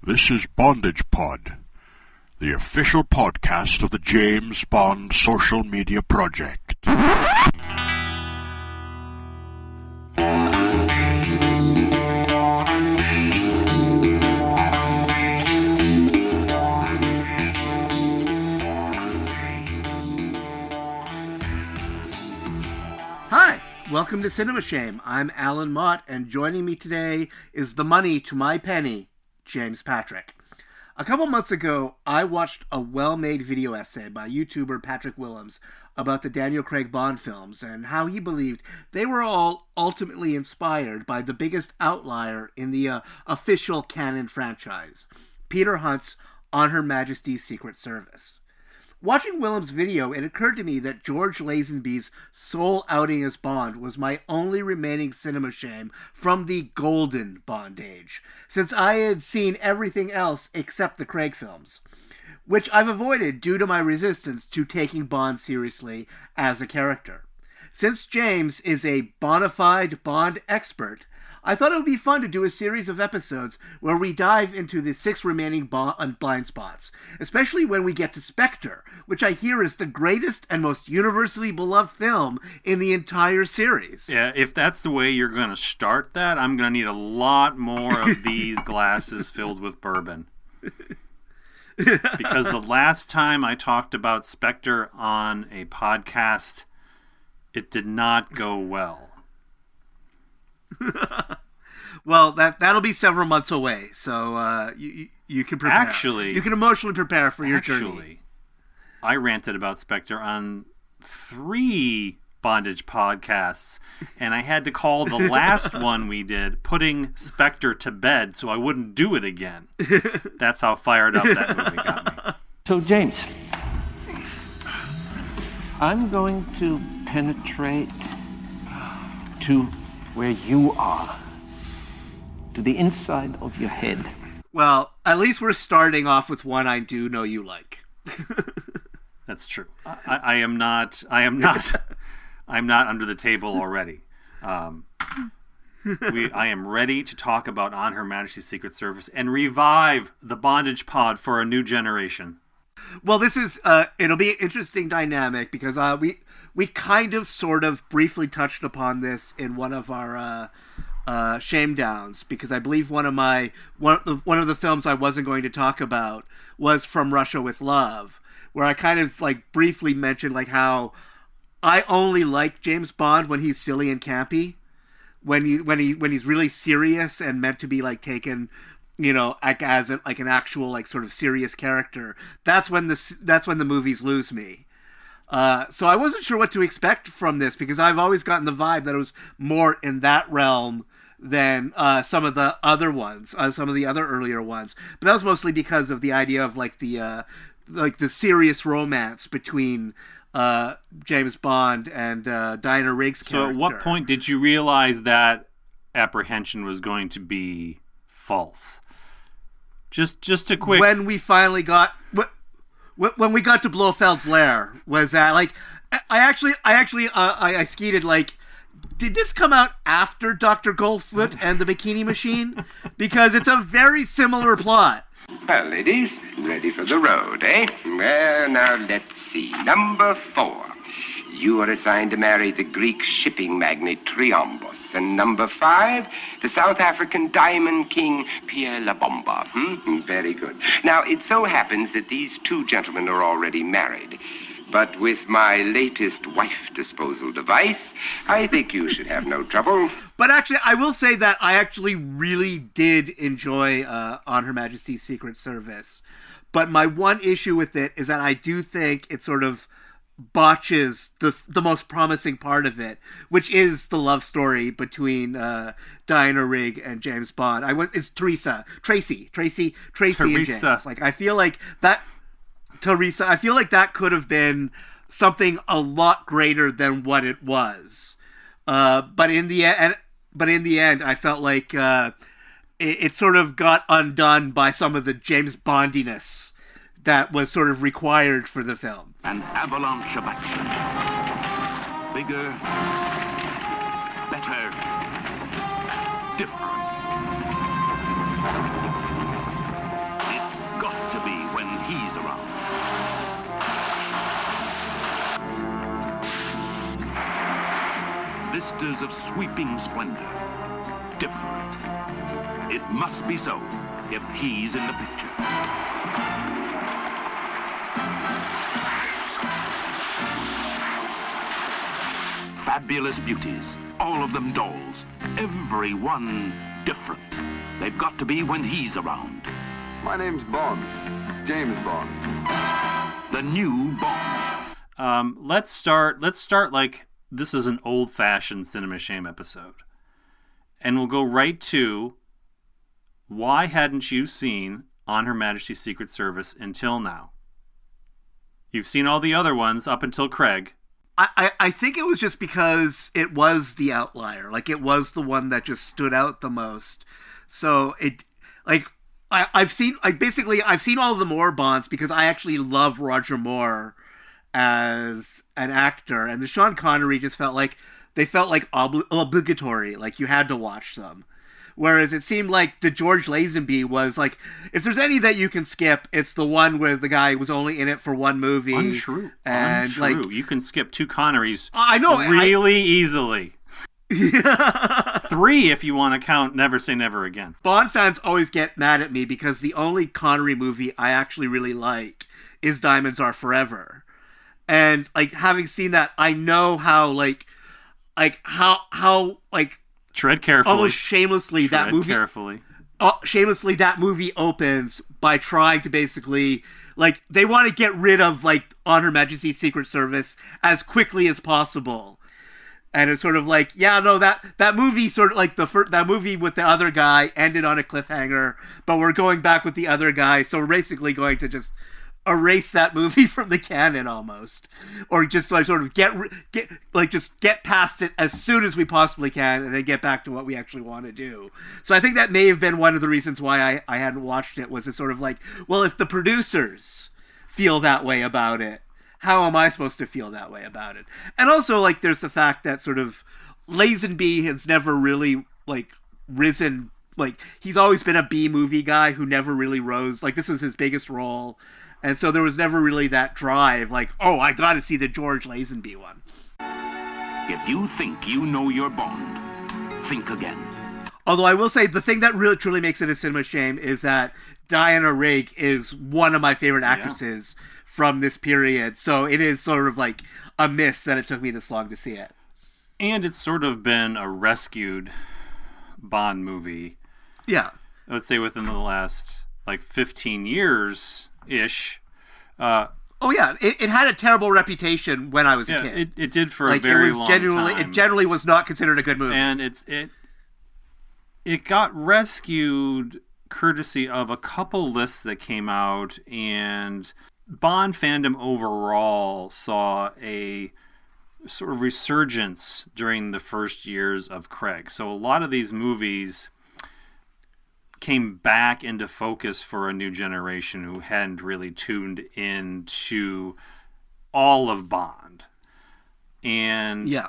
This is Bondage Pod, the official podcast of the James Bond social media project. Hi, welcome to Cinema Shame. I'm Allan Mott, and joining me today is the money to my penny, James Patrick. A couple months ago, I watched a well-made video essay by YouTuber Patrick Willems about the Daniel Craig Bond films and how he believed they were all ultimately inspired by the biggest outlier in the official canon franchise, Peter Hunt's On Her Majesty's Secret Service. Watching Willems' video, it occurred to me that George Lazenby's sole outing as Bond was my only remaining cinema shame from the golden Bond age, since I had seen everything else except the Craig films, which I've avoided due to my resistance to taking Bond seriously as a character. Since James is a bona fide Bond expert, I thought it would be fun to do a series of episodes where we dive into the 6 remaining blind spots, especially when we get to SPECTRE, which I hear is the greatest and most universally beloved film in the entire series. Yeah, if that's the way you're going to start that, I'm going to need a lot more of these glasses filled with bourbon. Because the last time I talked about SPECTRE on a podcast, it did not go well. Well, that'll be several months away, so you can prepare. Actually, you can emotionally prepare for your journey. I ranted about SPECTRE on 3 bondage podcasts, and I had to call the last one we did putting SPECTRE to bed so I wouldn't do it again. That's how fired up that movie got me. So, James, I'm going to penetrate to where you are, to the inside of your head. Well, at least we're starting off with one I do know you like. That's true. I am not under the table already. I am ready to talk about On Her Majesty's Secret Service and revive the bondage pod for a new generation. Well, this is it'll be an interesting dynamic because we kind of sort of briefly touched upon this in one of our shame downs, because I believe one of the films I wasn't going to talk about was From Russia with Love, where I kind of like briefly mentioned like how I only like James Bond when he's silly and campy, when he's really serious and meant to be like taken, you know, like as an actual like sort of serious character. That's when the movies lose me. So I wasn't sure what to expect from this, because I've always gotten the vibe that it was more in that realm than some of the other ones, some of the other earlier ones. But that was mostly because of the idea of like the serious romance between James Bond and Diana Rigg's character. So at what point did you realize that apprehension was going to be false? Just a quick... When we finally got... When we got to Blofeld's lair, was that like I skeeted like, did this come out after Dr. Goldfoot and the Bikini Machine? Because it's a very similar plot. Well, ladies, ready for the road, eh? Well, now let's see. Number 4. You are assigned to marry the Greek shipping magnate Triombos. And number 5, the South African diamond king Pierre Labomba. Very good. Now, it so happens that these 2 gentlemen are already married. But with my latest wife disposal device, I think you should have no trouble. But actually, I will say that I actually really did enjoy On Her Majesty's Secret Service. But my one issue with it is that I do think it sort of botches the most promising part of it, which is the love story between Diana Rigg and James Bond. It's Tracy and James. Like I feel like that could have been something a lot greater than what it was. But in the end, I felt like it sort of got undone by some of the James Bondiness that was sort of required for the film. An avalanche of action. Bigger, better, different. vistas of sweeping splendor. Different. It must be so if he's in the picture. Fabulous beauties, all of them dolls, every one different. They've got to be when he's around. My name's Bond, James Bond. The new Bond. Let's start like this is an old-fashioned Cinema Shame episode. And we'll go right to, why hadn't you seen On Her Majesty's Secret Service until now? You've seen all the other ones up until Craig. I think it was just because it was the outlier. Like, it was the one that just stood out the most. So it, like, I've seen all the Moore Bonds because I actually love Roger Moore as an actor, and the Sean Connery just felt like obligatory, like you had to watch them. Whereas it seemed like the George Lazenby was like, if there's any that you can skip, it's the one where the guy was only in it for one movie. Untrue. And Untrue. like, You can skip 2 Connerys I know really easily. 3 if you want to count Never Say Never Again. Bond fans always get mad at me because the only Connery movie I actually really like is Diamonds Are Forever. And like, having seen that, I know how Tread carefully. almost shamelessly that movie opens by trying to basically, like, they want to get rid of, like, On Her Majesty's Secret Service as quickly as possible. And it's sort of like, yeah, no, that movie sort of like that movie with the other guy ended on a cliffhanger, but we're going back with the other guy, so we're basically going to just erase that movie from the canon almost, or just like sort of get past it as soon as we possibly can, and then get back to what we actually want to do. So I think that may have been one of the reasons why I hadn't watched it, was it's sort of like, well, if the producers feel that way about it, how am I supposed to feel that way about it? And also, like, there's the fact that sort of Lazenby has never really, like, risen, like, he's always been a B movie guy who never really rose, like, this was his biggest role. And so there was never really that drive, like, oh, I got to see the George Lazenby one. If you think you know your Bond, think again. Although I will say, the thing that really truly makes it a Cinema Shame is that Diana Rigg is one of my favorite actresses from this period. So it is sort of like a miss that it took me this long to see it. And it's sort of been a rescued Bond movie. Yeah. I would say within the last, like, 15 years-ish. Oh, yeah. It had a terrible reputation when I was a kid. It did for a very long time. It generally was not considered a good movie. And it got rescued courtesy of a couple lists that came out, and Bond fandom overall saw a sort of resurgence during the first years of Craig. So a lot of these movies came back into focus for a new generation who hadn't really tuned into all of Bond. And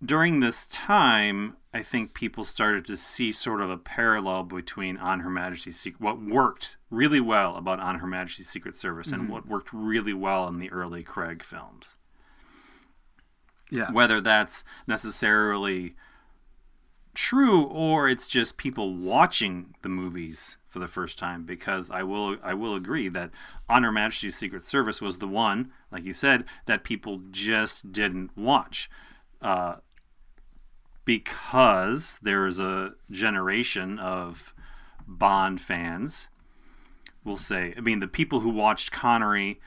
during this time, I think people started to see sort of a parallel between On Her Majesty's Secret, what worked really well about On Her Majesty's Secret Service, and what worked really well in the early Craig films. Yeah. Whether that's necessarily true or it's just people watching the movies for the first time, because I will agree that On Her Majesty's Secret Service was the one, like you said, that people just didn't watch. Because there is a generation of Bond fans, we'll say, I mean, the people who watched Connery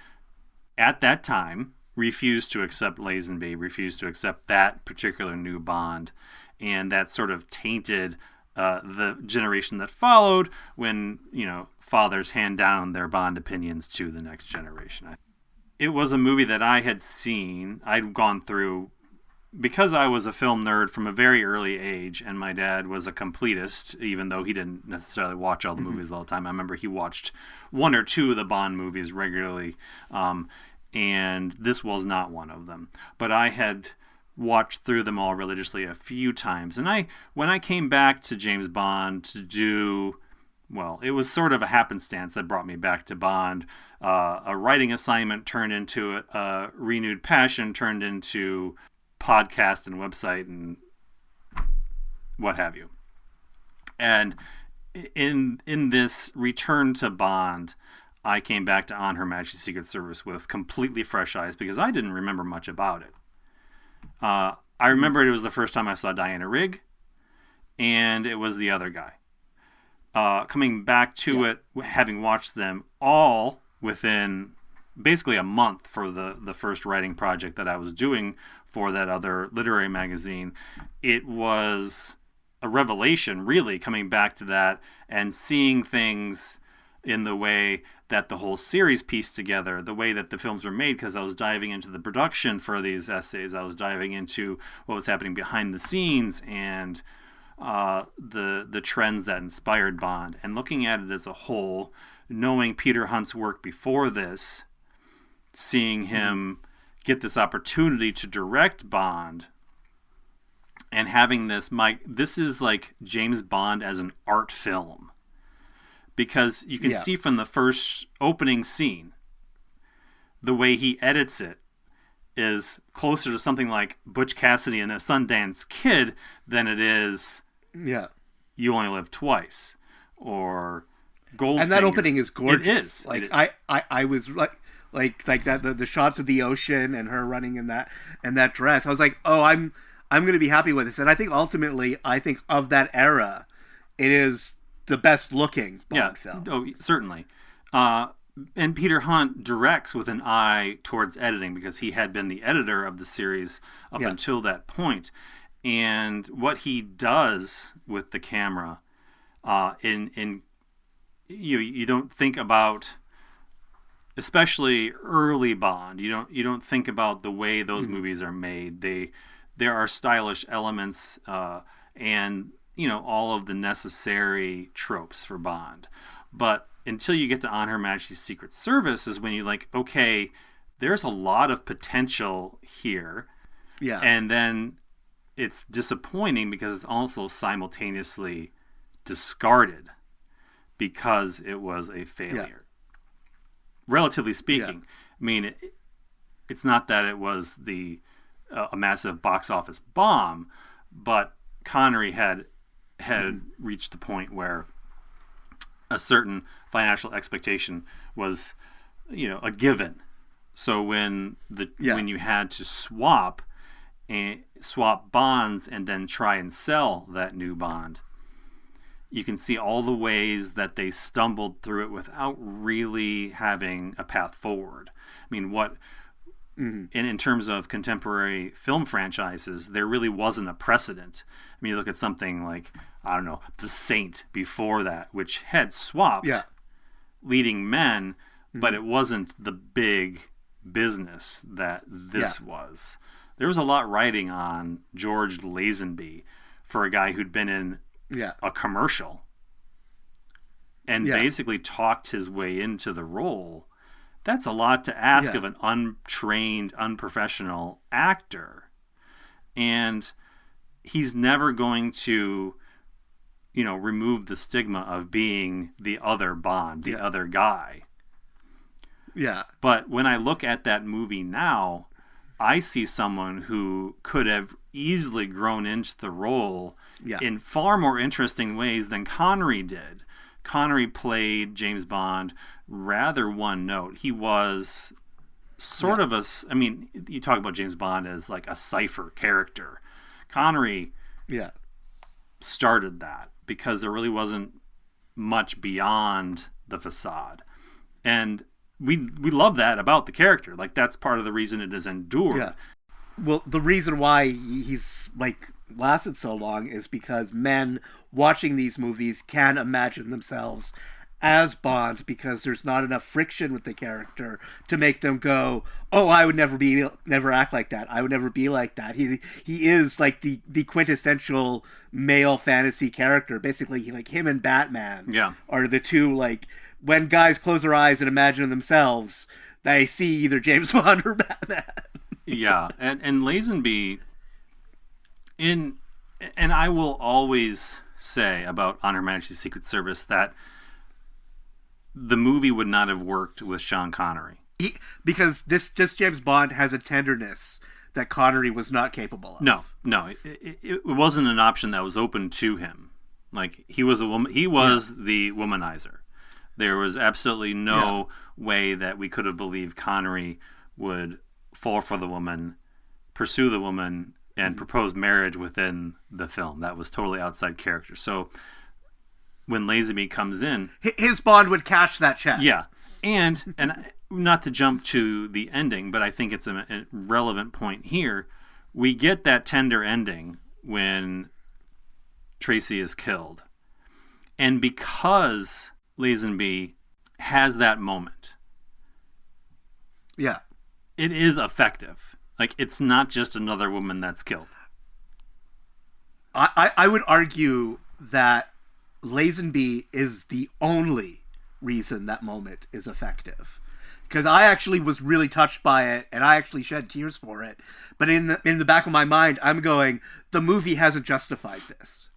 at that time refused to accept Lazenby, refused to accept that particular new Bond, and that sort of tainted the generation that followed when, you know, fathers hand down their Bond opinions to the next generation. It was a movie that I had seen, I'd gone through, because I was a film nerd from a very early age, and my dad was a completist, even though he didn't necessarily watch all the movies all the time. I remember he watched 1 or 2 of the Bond movies regularly, and this was not one of them. But I had watched through them all religiously a few times. And when I came back to James Bond to do, well, it was sort of a happenstance that brought me back to Bond. A writing assignment turned into a renewed passion, turned into podcast and website and what have you. And in this return to Bond, I came back to On Her Majesty's Secret Service with completely fresh eyes because I didn't remember much about it. I remember it was the first time I saw Diana Rigg, and it was the other guy. Coming back to it, having watched them all within basically a month for the first writing project that I was doing for that other literary magazine, it was a revelation, really, coming back to that and seeing things in the way that the whole series pieced together, the way that the films were made, because I was diving into the production for these essays. I was diving into what was happening behind the scenes and the trends that inspired Bond, and looking at it as a whole, knowing Peter Hunt's work before this, seeing him get this opportunity to direct Bond, and having this is like James Bond as an art film. Because you can see from the first opening scene, the way he edits it is closer to something like Butch Cassidy and the Sundance Kid than it is You Only Live Twice or Goldfinger. And that opening is gorgeous. It is. Like it is. I was like that the shots of the ocean and her running in that dress. I was like, oh, I'm going to be happy with this. And I think ultimately, of that era, it is the best looking Bond film. Oh, certainly. And Peter Hunt directs with an eye towards editing because he had been the editor of the series up until that point. And what he does with the camera, you don't think about, especially early Bond. You don't think about the way those movies are made. There are stylish elements and all of the necessary tropes for Bond. But until you get to On Her Majesty's Secret Service is when you're like, okay, there's a lot of potential here. Yeah. And then it's disappointing because it's also simultaneously discarded because it was a failure. Yeah. Relatively speaking. I mean, it's not that it was a massive box office bomb, but Connery had reached the point where a certain financial expectation was, a given. So when you had to swap bonds and then try and sell that new Bond, you can see all the ways that they stumbled through it without really having a path forward. I mean, in terms of contemporary film franchises, there really wasn't a precedent. I mean, you look at something like, I don't know, The Saint before that, which had swapped leading men, but it wasn't the big business that this was. There was a lot riding on George Lazenby for a guy who'd been in a commercial and basically talked his way into the role. That's a lot to ask of an untrained, unprofessional actor. And he's never going to, remove the stigma of being the other Bond, the other guy. Yeah. But when I look at that movie now, I see someone who could have easily grown into the role in far more interesting ways than Connery did. Connery played James Bond rather one note. He was sort of you talk about James Bond as like a cipher character. Connery started that because there really wasn't much beyond the facade. And we love that about the character. Like, that's part of the reason it has endured. Yeah. Well, the reason why he's lasted so long is because men watching these movies can imagine themselves as Bond because there's not enough friction with the character to make them go, oh, I would never act like that. I would never be like that. He is like the quintessential male fantasy character. Basically, like him and Batman are the two, like, when guys close their eyes and imagine themselves, they see either James Bond or Batman. And Lazenby, and I will always say about On Her Majesty's Secret Service that the movie would not have worked with Sean Connery. Because this James Bond has a tenderness that Connery was not capable of. No, it wasn't an option that was open to him. Like, he was a woman. He was the womanizer. There was absolutely no way that we could have believed Connery would fall for the woman, pursue the woman, and propose marriage within the film. That was totally outside character. So when Lazenby comes in, his Bond would cash that check. Yeah, and not to jump to the ending, but I think it's a relevant point here. We get that tender ending when Tracy is killed, and because Lazenby has that moment, it is effective. Like, it's not just another woman that's killed. I would argue that Lazenby is the only reason that moment is effective, because I actually was really touched by it, and I actually shed tears for it. But in the back of my mind, I'm going, the movie hasn't justified this.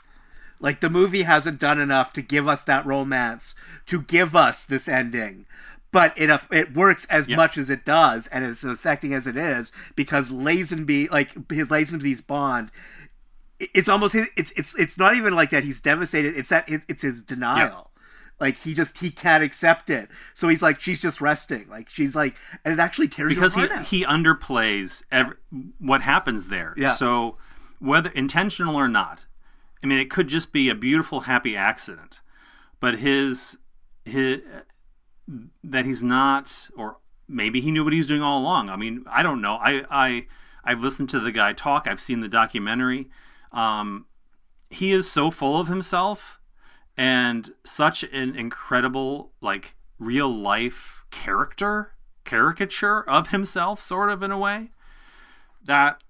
Like, the movie hasn't done enough to give us that romance, to give us this ending. But it works as much as it does, and it's as affecting as it is, because Lazenby, like his Lazenby's Bond, it's almost it's not even like that he's devastated. It's that it's his denial. Like, he can't accept it. So he's like, she's just resting. Like, she's like, and it actually tears because her apart. he underplays what happens there. Yeah. So whether intentional or not, I mean, it could just be a beautiful, happy accident. But his that he's not, or maybe he knew what he was doing all along. I mean, I don't know. I've listened to the guy talk. I've seen the documentary. He is so full of himself and such an incredible, like, real life caricature of himself, sort of, in a way, that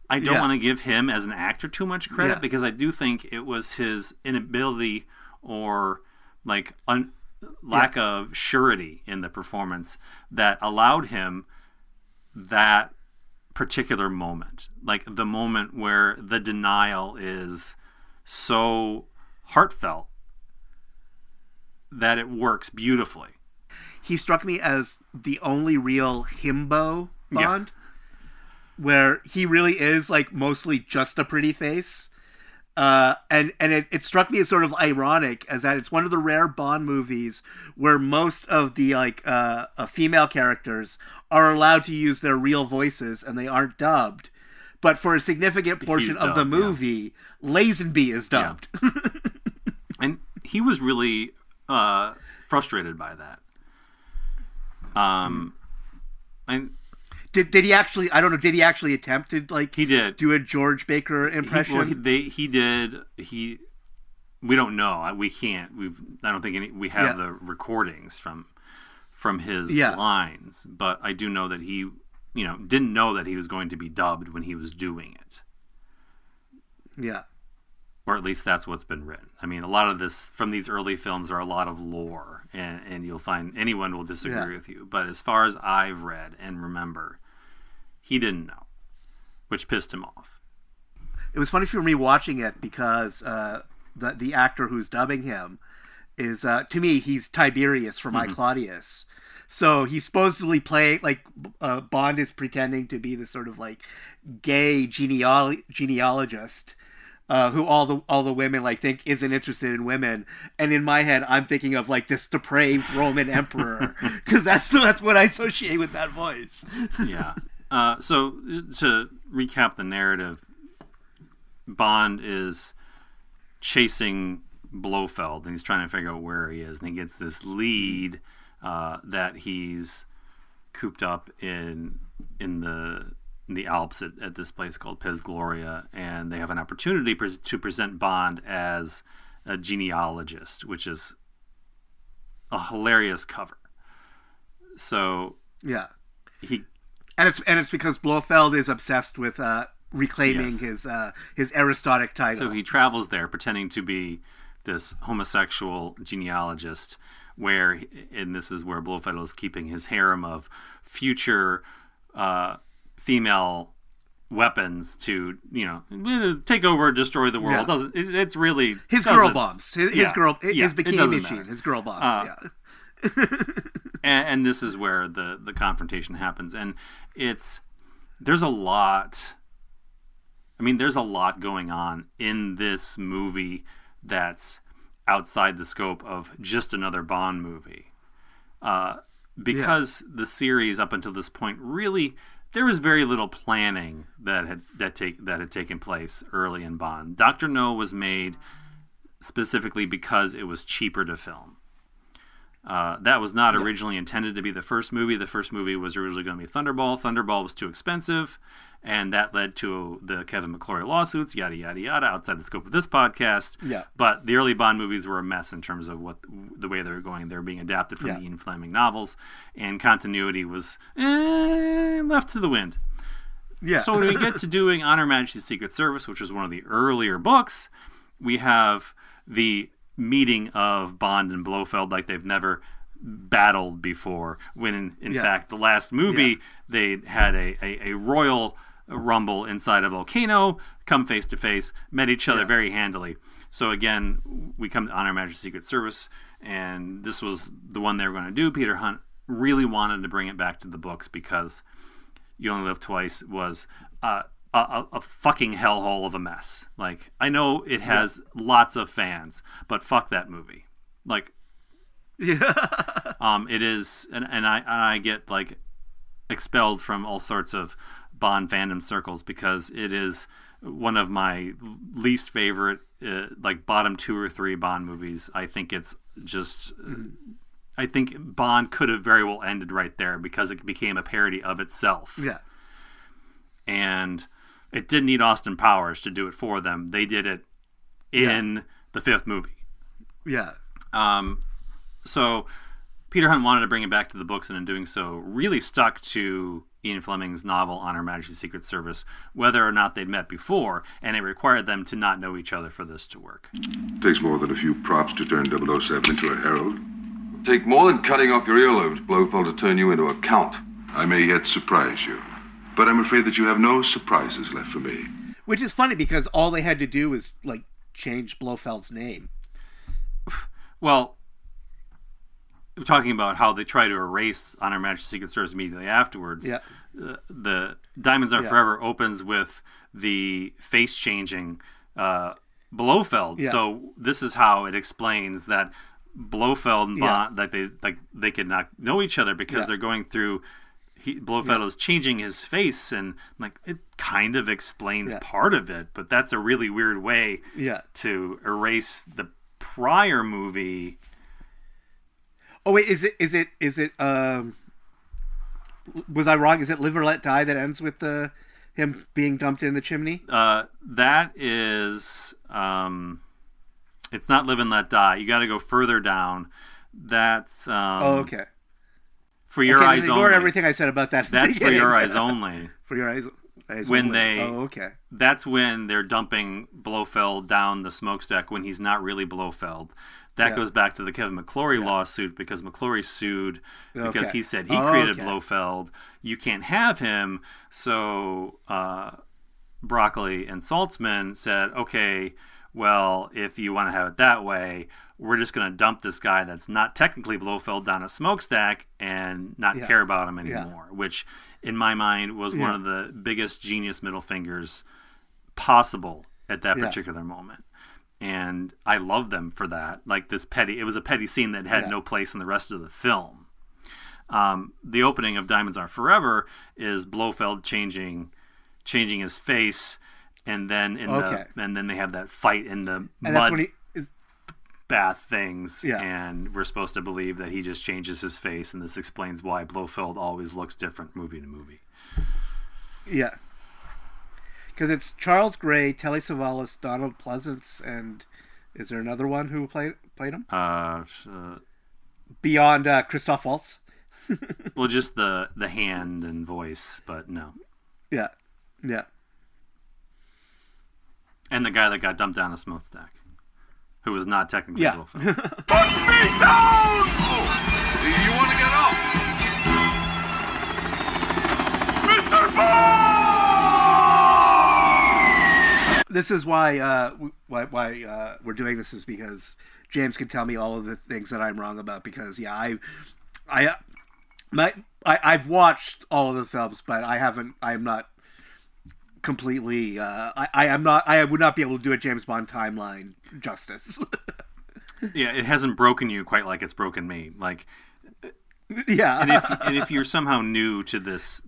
I don't want to give him as an actor too much credit, because I do think it was his inability or like lack of surety in the performance that allowed him that particular moment, like the moment where the denial is so heartfelt that it works beautifully. He struck me as the only real himbo Bond, where he really is like mostly just a pretty face. And it struck me as sort of ironic, as that it's one of the rare Bond movies where most of the female characters are allowed to use their real voices and they aren't dubbed. But for a significant portion of the movie, Lazenby is dubbed. Yeah. And he was really frustrated by that. And Did he actually? I don't know. Did he actually attempt to he did do a George Baker impression? He did. We don't know. We can't. I don't think we have the recordings from his lines. But I do know that he, didn't know that he was going to be dubbed when he was doing it. Yeah. Or at least that's what's been written. I mean, a lot of this from these early films are a lot of lore, and you'll find anyone will disagree with you. But as far as I've read and remember, he didn't know, which pissed him off. It was funny for me watching it because the actor who's dubbing him is, to me, he's Tiberius from I, Claudius. So he's supposedly playing, like, Bond is pretending to be this sort of, like, gay genealogist. Who all the women like think isn't interested in women, and in my head I'm thinking of like this depraved Roman emperor, because that's what I associate with that voice. Yeah. So to recap the narrative, Bond is chasing Blofeld, and he's trying to figure out where he is, and he gets this lead that he's cooped up in the Alps at this place called Pez Gloria, and they have an opportunity to present Bond as a genealogist, which is a hilarious cover. So it's because Blofeld is obsessed with reclaiming his aristocratic title. So he travels there pretending to be this homosexual genealogist, and this is where Blofeld is keeping his harem of future female weapons to take over and destroy the world. It's really his girl bombs, his bikini machine, his girl bombs. And this is where the confrontation happens, and it's there's a lot. I mean, there's a lot going on in this movie that's outside the scope of just another Bond movie. Because the series up until this point, really, there was very little planning that had taken place early in Bond. Dr. No was made specifically because it was cheaper to film. That was not originally intended to be the first movie. The first movie was originally going to be Thunderball. Thunderball was too expensive, and that led to the Kevin McClory lawsuits, yada, yada, yada, outside the scope of this podcast. Yeah. But the early Bond movies were a mess in terms of the way they were going. They were being adapted from the Ian Fleming novels, and continuity was left to the wind. Yeah. So when we get to doing On Her Majesty's Secret Service, which was one of the earlier books, we have the meeting of Bond and Blofeld like they've never battled before, when in fact the last movie they had a royal rumble inside a volcano, come face to face, met each other very handily. So again, we come to On Her Majesty's Secret Service, and this was the one they were going to do. Peter Hunt really wanted to bring it back to the books because You Only Live Twice was a fucking hellhole of a mess. Like, I know it has lots of fans, but fuck that movie. Like, it is, and I get like expelled from all sorts of Bond fandom circles because it is one of my least favorite, like bottom 2 or 3 Bond movies. I think it's just, I think Bond could have very well ended right there because it became a parody of itself. Yeah. And it didn't need Austin Powers to do it for them. They did it in the 5th movie. Yeah. So Peter Hunt wanted to bring it back to the books, and in doing so, really stuck to Ian Fleming's novel On Her Majesty's Secret Service, whether or not they'd met before, and it required them to not know each other for this to work. Takes more than a few props to turn 007 into a herald. Take more than cutting off your earlobes, Blofeld, to turn you into a count. I may yet surprise you, but I'm afraid that you have no surprises left for me. Which is funny because all they had to do was like change Blofeld's name. Well, we're talking about how they try to erase On Her Majesty's Secret Service immediately afterwards. Yeah. The Diamonds Are Forever opens with the face changing Blofeld. Yeah. So this is how it explains that Blofeld and Bond, that they could not know each other because they're going through. Blofeld is changing his face, and like it kind of explains part of it, but that's a really weird way to erase the prior movie. Oh wait, is it was I wrong? Is it Live or Let Die that ends with him being dumped in the chimney? That is it's not Live and Let Die. You got to go further down. That's okay. For Your Eyes Only. Ignore everything I said about that. That's For Your Eyes Only. For Your Eyes when Only. That's when they're dumping Blofeld down the smokestack when he's not really Blofeld. That goes back to the Kevin McClory lawsuit because McClory sued because he said he created Blofeld. You can't have him. So Broccoli and Saltzman said, okay, well, if you want to have it that way, we're just going to dump this guy that's not technically Blofeld down a smokestack and not care about him anymore, which in my mind was one of the biggest genius middle fingers possible at that particular moment. And I love them for that. Like it was a petty scene that had no place in the rest of the film. The opening of Diamonds Are Forever is Blofeld changing his face, and then and then they have that fight in the mud bath things, and we're supposed to believe that he just changes his face, and this explains why Blofeld always looks different movie to movie. Yeah. Because it's Charles Gray, Telly Savalas, Donald Pleasance, and is there another one who played him? Beyond Christoph Waltz. Well, just the hand and voice, but no. Yeah. And the guy that got dumped down a smokestack, who was not technically Blofeld. Put me down! You want to get up? Mr. Bond! This is why we're doing this, is because James can tell me all of the things that I'm wrong about. Because I've watched all of the films, but I'm not completely. I would not be able to do a James Bond timeline justice. Yeah, it hasn't broken you quite like it's broken me. Like, yeah. and if you're somehow new to this,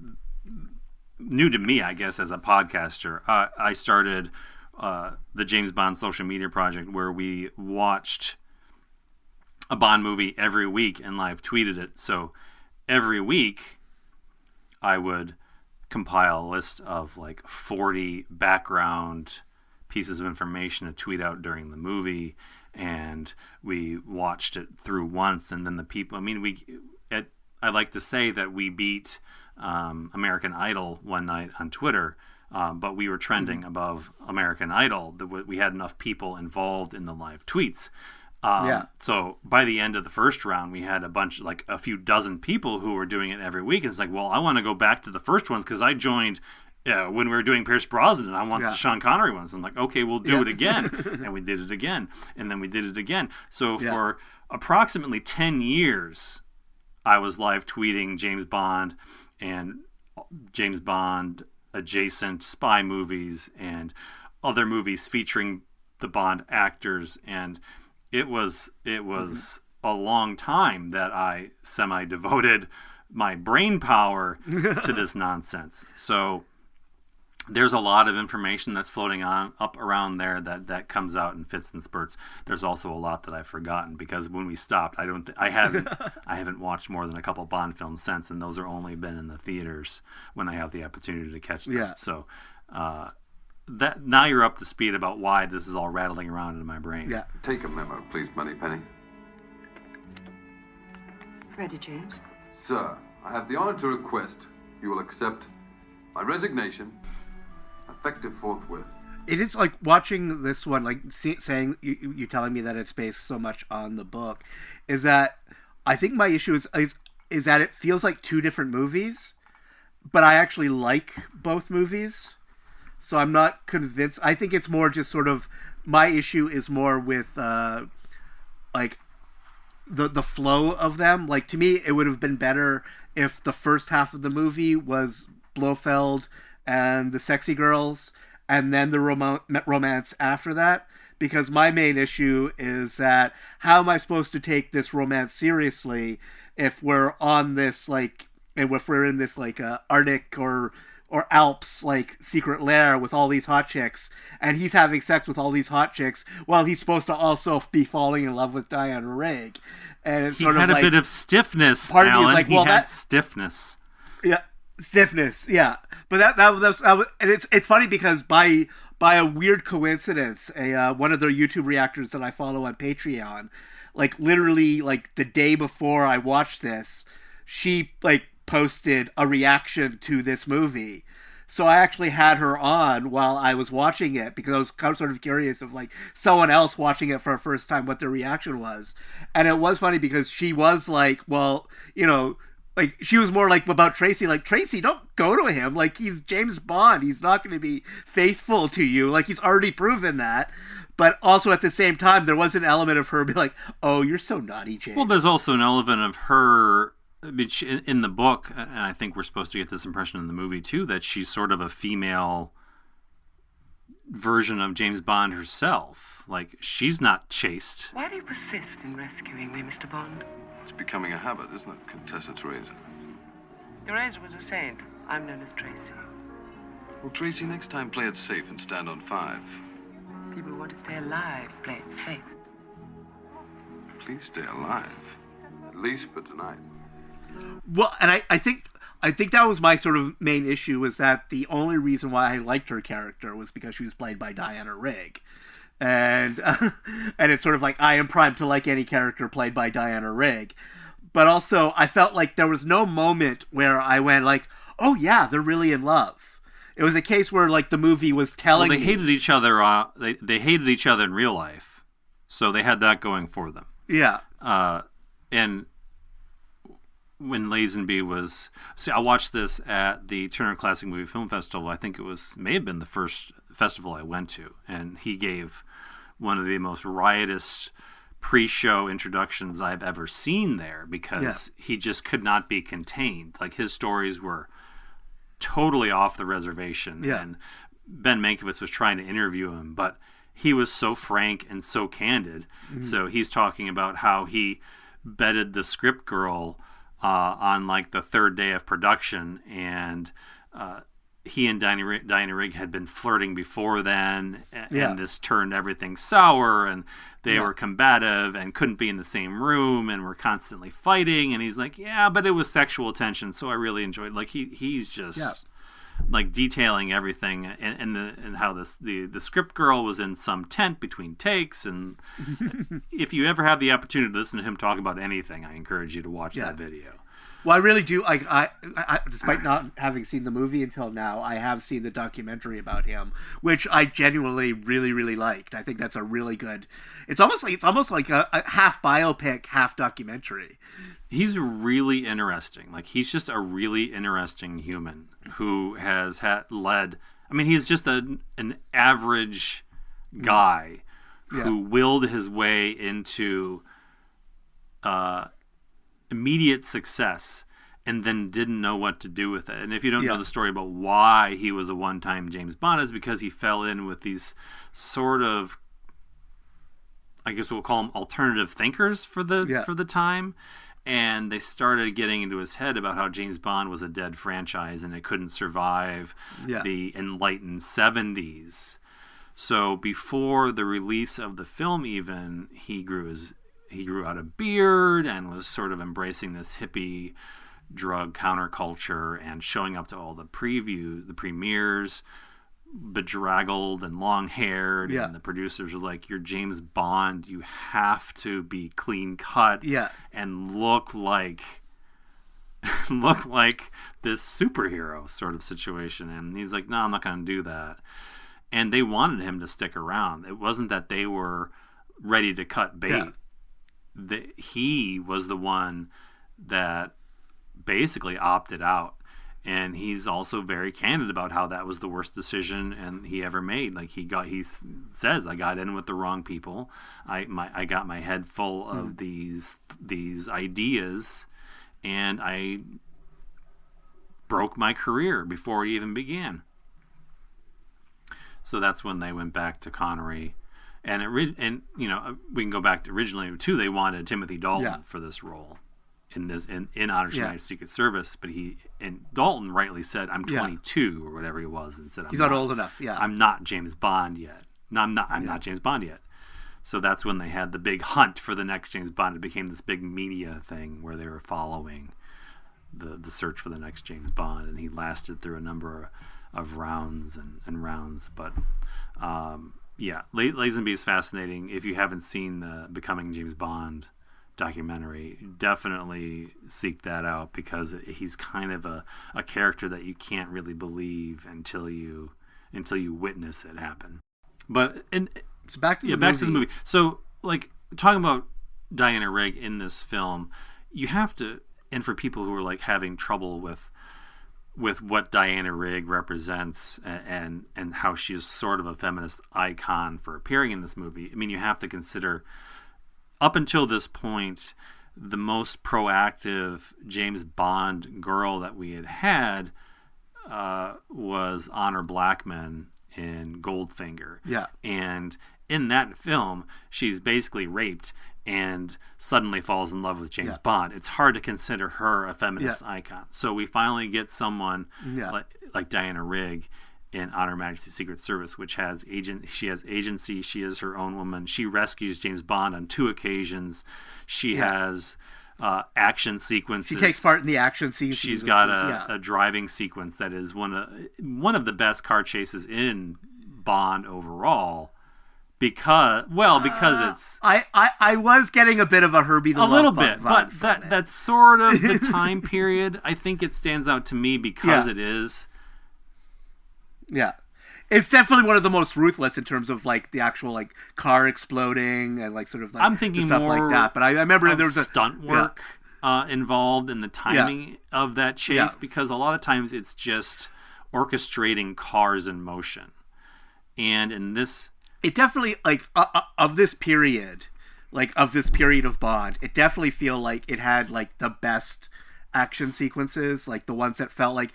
new to me, I guess, as a podcaster, I started the James Bond social media project where we watched a Bond movie every week and live tweeted it. So every week I would compile a list of like 40 background pieces of information to tweet out during the movie, and we watched it through once. And then the people, I mean, I like to say that we beat American Idol one night on Twitter, but we were trending above American Idol. We had enough people involved in the live tweets. So by the end of the first round, we had a few dozen people who were doing it every week. And it's like, well, I want to go back to the first ones because I joined when we were doing Pierce Brosnan, and I want the Sean Connery ones. I'm like, okay, we'll do it again. And we did it again. And then we did it again. So for approximately 10 years, I was live tweeting James Bond and James Bond adjacent spy movies and other movies featuring the Bond actors. And it was a long time that I semi-devoted my brain power to this nonsense. So there's a lot of information that's floating up around there that comes out in fits and spurts. There's also a lot that I've forgotten because when we stopped, I haven't watched more than a couple Bond films since, and those are only been in the theaters when I have the opportunity to catch them. Yeah. So that now you're up to speed about why this is all rattling around in my brain. Yeah. Take a memo, please, Moneypenny. Ready, James. Sir, I have the honor to request you will accept my resignation, effective forthwith. It is like watching this one, like saying you telling me that it's based so much on the book, is that I think my issue is that it feels like two different movies, but I actually like both movies, so I'm not convinced. I think it's more just sort of my issue is more with like the flow of them. Like to me, it would have been better if the first half of the movie was Blofeld and the sexy girls, and then the romance after that. Because my main issue is that how am I supposed to take this romance seriously if we're on this if we're in this Arctic or Alps secret lair with all these hot chicks, and he's having sex with all these hot chicks while he's supposed to also be falling in love with Diana Rigg. And it's he had a bit of stiffness. Part of me is like, well, that's stiffness. Yeah. Stiffness, yeah, but that was and it's funny because by a weird coincidence, one of their YouTube reactors that I follow on Patreon, literally the day before I watched this, she posted a reaction to this movie. So I actually had her on while I was watching it because I was kind of sort of curious of someone else watching it for the first time what their reaction was, and it was funny because she was well, she was more about Tracy, Tracy, don't go to him. He's James Bond. He's not going to be faithful to you. He's already proven that. But also at the same time, there was an element of her being oh, you're so naughty, James. Well, there's also an element of her, in the book, and I think we're supposed to get this impression in the movie too, that she's sort of a female version of James Bond herself. She's not chaste. Why do you persist in rescuing me, Mr. Bond? It's becoming a habit, isn't it, Contessa Teresa? Teresa was a saint. I'm known as Tracy. Well, Tracy, next time play it safe and stand on 5. People who want to stay alive play it safe. Please stay alive. At least for tonight. Well, and I think that was my sort of main issue, was that the only reason why I liked her character was because she was played by Diana Rigg. And it's sort of I am primed to like any character played by Diana Rigg. But also, I felt there was no moment where I went oh yeah, they're really in love. It was a case where the movie was telling me... They hated each other. They hated each other in real life, so they had that going for them. Yeah. And when Lazenby was... See, I watched this at the Turner Classic Movie Film Festival. I think may have been the first festival I went to, and he gave one of the most riotous pre-show introductions I've ever seen there because he just could not be contained. His stories were totally off the reservation. Yeah. And Ben Mankiewicz was trying to interview him, but he was so frank and so candid. So he's talking about how he bedded the script girl on like the third day of production, and he and Diana Rigg had been flirting before then, and this turned everything sour, and they were combative and couldn't be in the same room and were constantly fighting. And he's like, yeah, but it was sexual tension, so I really enjoyed. Like he's just like detailing everything, and how the script girl was in some tent between takes. And if you ever have the opportunity to listen to him talk about anything, I encourage you to watch that video. Well, I really do. I despite not having seen the movie until now, I have seen the documentary about him, which I genuinely really, really liked. I think that's a really good. It's almost like a half biopic, half documentary. He's really interesting. Like, he's just a really interesting human who has led. I mean, he's just an average guy who willed his way into immediate success and then didn't know what to do with it. And if you don't know the story about why he was a one-time James Bond, it's because he fell in with these sort of, I guess we'll call them alternative thinkers for the time. And they started getting into his head about how James Bond was a dead franchise and it couldn't survive the enlightened 70s. So before the release of the film even, he grew out a beard and was sort of embracing this hippie drug counterculture and showing up to all the premieres, bedraggled and long-haired. And the producers were like, you're James Bond, you have to be clean cut and look like this superhero sort of situation. And he's like, no, I'm not going to do that. And they wanted him to stick around. It wasn't that they were ready to cut bait. He was the one that basically opted out, and he's also very candid about how that was the worst decision he ever made. Like, he says, I got in with the wrong people. I got my head full of these ideas, and I broke my career before it even began. So that's when they went back to Connery. And you know, we can go back to originally too. They wanted Timothy Dalton for this role in Honor Majesty's Secret Service, but Dalton rightly said, "I'm 22 or whatever he was," and said, "He's not old enough. I'm not James Bond yet. No, I'm not James Bond yet." So that's when they had the big hunt for the next James Bond. It became this big media thing where they were following the search for the next James Bond, and he lasted through a number of rounds and rounds, but. Lazenby is fascinating. If you haven't seen the Becoming James Bond documentary, definitely seek that out, because he's kind of a character that you can't really believe until you witness it happen. But so back to the movie. So, like, talking about Diana Rigg in this film, you have to, and for people who are like having trouble with what Diana Rigg represents and how she's sort of a feminist icon for appearing in this movie. I mean, you have to consider, up until this point, the most proactive James Bond girl that we had was Honor Blackman in Goldfinger. Yeah. And in that film, she's basically raped and suddenly falls in love with James Bond. It's hard to consider her a feminist icon. So we finally get someone like Diana Rigg in Honor Majesty's Secret Service, which has she has agency. She is her own woman. She rescues James Bond on 2 occasions. She has action sequences. She takes part in the action sequences. She's got a driving sequence that is one of the best car chases in Bond overall. Because it's I was getting a bit of a Herbie the Love a little bit, but that's sort of the time period. I think it stands out to me because it is. Yeah, it's definitely one of the most ruthless in terms of like the actual like car exploding and like sort of like I'm thinking stuff more like that. But I remember there was a stunt work involved in the timing of that chase, because a lot of times it's just orchestrating cars in motion, and in this. It definitely, like, of this period of Bond, it definitely feel like it had, like, the best action sequences, like the ones that felt like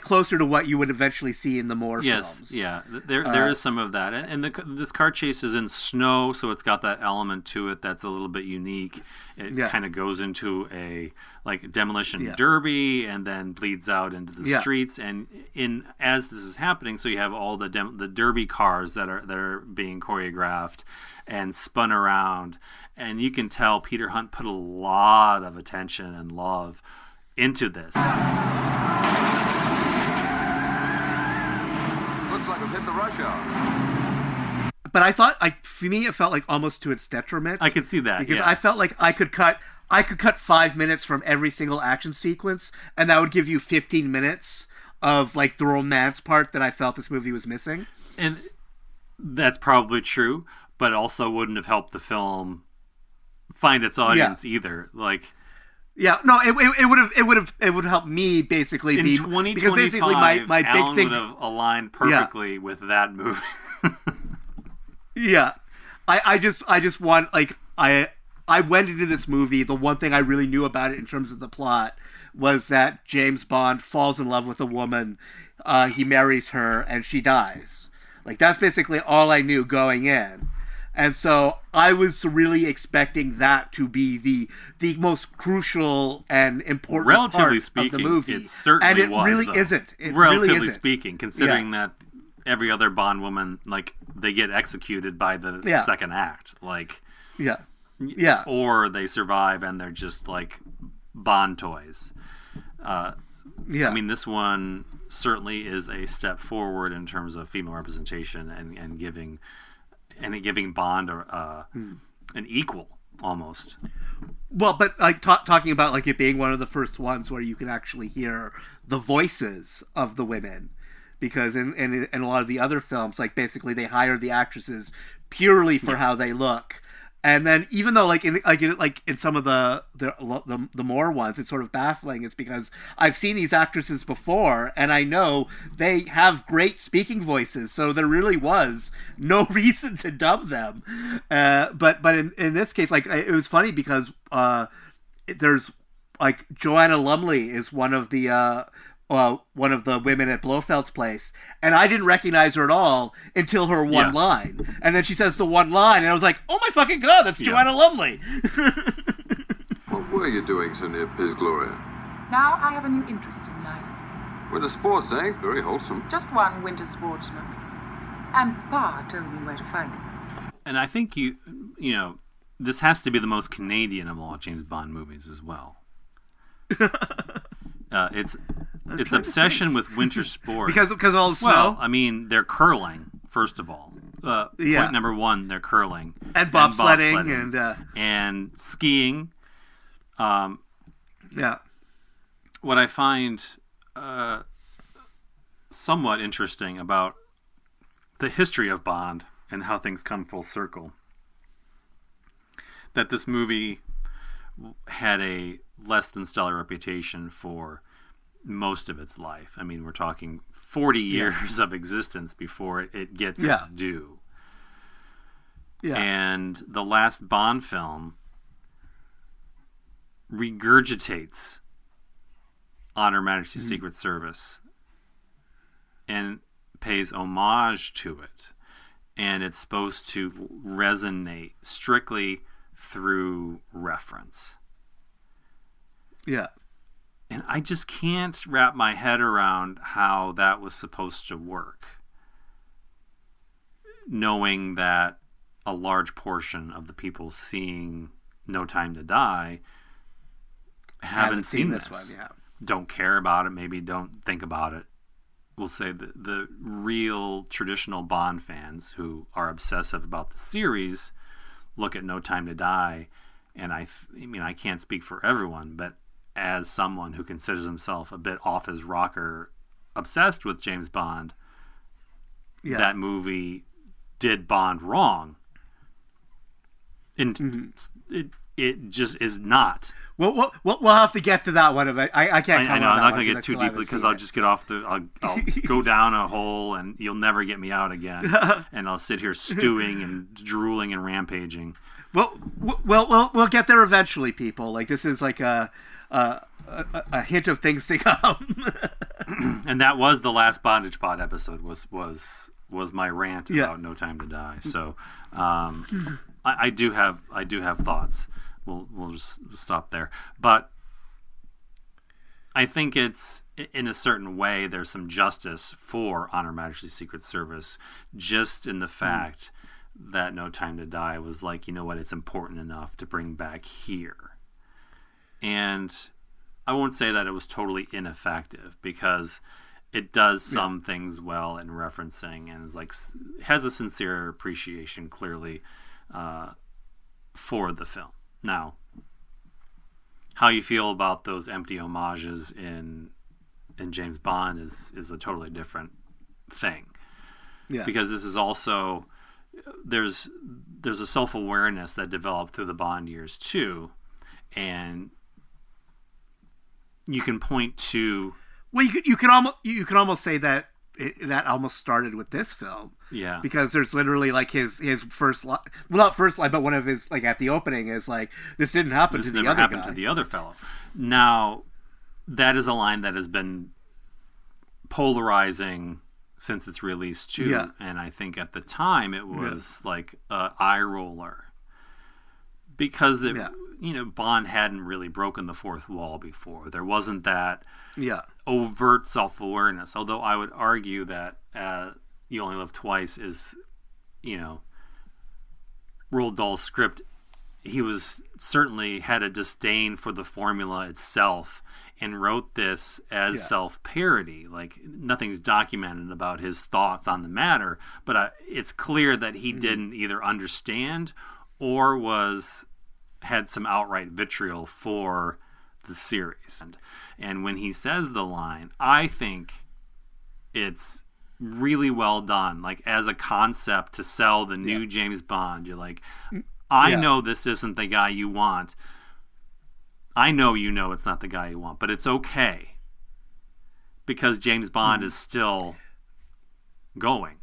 closer to what you would eventually see in the Moore films. Yeah, there is some of that, and this car chase is in snow, so it's got that element to it that's a little bit unique. It kind of goes into a like demolition derby, and then bleeds out into the streets. And as this is happening, so you have all the derby cars that are being choreographed and spun around, and you can tell Peter Hunt put a lot of attention and love into this. Looks like we've hit the rush hour. But I thought, for me, it felt like almost to its detriment. I could see that because I felt like I could cut 5 minutes from every single action sequence, and that would give you 15 minutes of like the romance part that I felt this movie was missing. And that's probably true, but also wouldn't have helped the film find its audience either. Like, yeah, no, it would have helped me basically in be 2025, because basically my big Allan thing would have aligned perfectly with that movie. Yeah, I just want like I went into this movie. The one thing I really knew about it in terms of the plot was that James Bond falls in love with a woman, he marries her, and she dies. Like that's basically all I knew going in. And so I was really expecting that to be the most crucial and important part of the movie. It certainly and it was, really though. isn't. It Relatively really isn't. speaking, considering that every other Bond woman, like, they get executed by the second act. Like, or they survive and they're just, like, Bond toys. I mean, this one certainly is a step forward in terms of female representation and giving Bond an equal almost. Well, but like talking about like it being one of the first ones where you can actually hear the voices of the women, because in a lot of the other films, like basically they hire the actresses purely for how they look. And then even though like in some of the more ones, it's sort of baffling. It's because I've seen these actresses before, and I know they have great speaking voices, so there really was no reason to dub them. But in this case, like it was funny because there's like Joanna Lumley is one of the women at Blofeld's place, and I didn't recognize her at all until her one line, and then she says the one line, and I was like, "Oh my fucking god, that's Joanna Lumley!" What were you doing so near Piz Gloria? Now I have a new interest in life. Winter sports, eh? Very wholesome. Just one winter sportsman, and Pa told me where to find him. And I think you know, this has to be the most Canadian of all James Bond movies as well. Its obsession with winter sports because of all the snow. Well, I mean, they're curling first of all. Point number one, they're curling and bobsledding and skiing. What I find somewhat interesting about the history of Bond and how things come full circle, that this movie had a less than stellar reputation for most of its life. I mean, we're talking 40 years of existence before it gets its due. And the last Bond film regurgitates On Her Majesty's Secret Service and pays homage to it. And it's supposed to resonate strictly through reference. Yeah. And I just can't wrap my head around how that was supposed to work, knowing that a large portion of the people seeing No Time to Die haven't seen this one. Don't care about it, maybe don't think about it. We'll say the real traditional Bond fans who are obsessive about the series look at No Time to Die, and I mean, I can't speak for everyone, but as someone who considers himself a bit off his rocker, obsessed with James Bond, that movie did Bond wrong. And it just is not. We'll have to get to that one. I can't. I know. I'm not going to get too deeply because I'll just get off I'll go down a hole and you'll never get me out again. And I'll sit here stewing and drooling and rampaging. Well, we'll get there eventually, people. Like this is like a. a hint of things to come. And that was the last Bondage Pod episode. Was my rant about No Time to Die. So I do have thoughts. We'll just stop there. But I think it's, in a certain way, there's some justice for On Her Majesty's Secret Service, just in the fact that No Time to Die was like, you know what, it's important enough to bring back here. And I won't say that it was totally ineffective, because it does some things well in referencing, and is like, has a sincere appreciation clearly for the film. Now, how you feel about those empty homages in James Bond is a totally different thing. Yeah. Because this is also, there's a self-awareness that developed through the Bond years too, and you can point to. Well, you can almost say that that almost started with this film. Yeah. Because there's literally like his first line, well, not first line, but one of his, like, at the opening is like, this didn't happen to the other guy. This never happened to the other fellow. Now, that is a line that has been polarizing since its release too. Yeah. And I think at the time it was like an eye roller, because Bond hadn't really broken the fourth wall before. There wasn't that overt self-awareness. Although I would argue that You Only Live Twice is, Roald Dahl's script. He was certainly had a disdain for the formula itself and wrote this as self-parody. Like, nothing's documented about his thoughts on the matter, but it's clear that he didn't either understand or had some outright vitriol for the series. And when he says the line, I think it's really well done, like, as a concept to sell the new James Bond. You're like, I know this isn't the guy you want. I know it's not the guy you want, but it's okay, because James Bond is still going.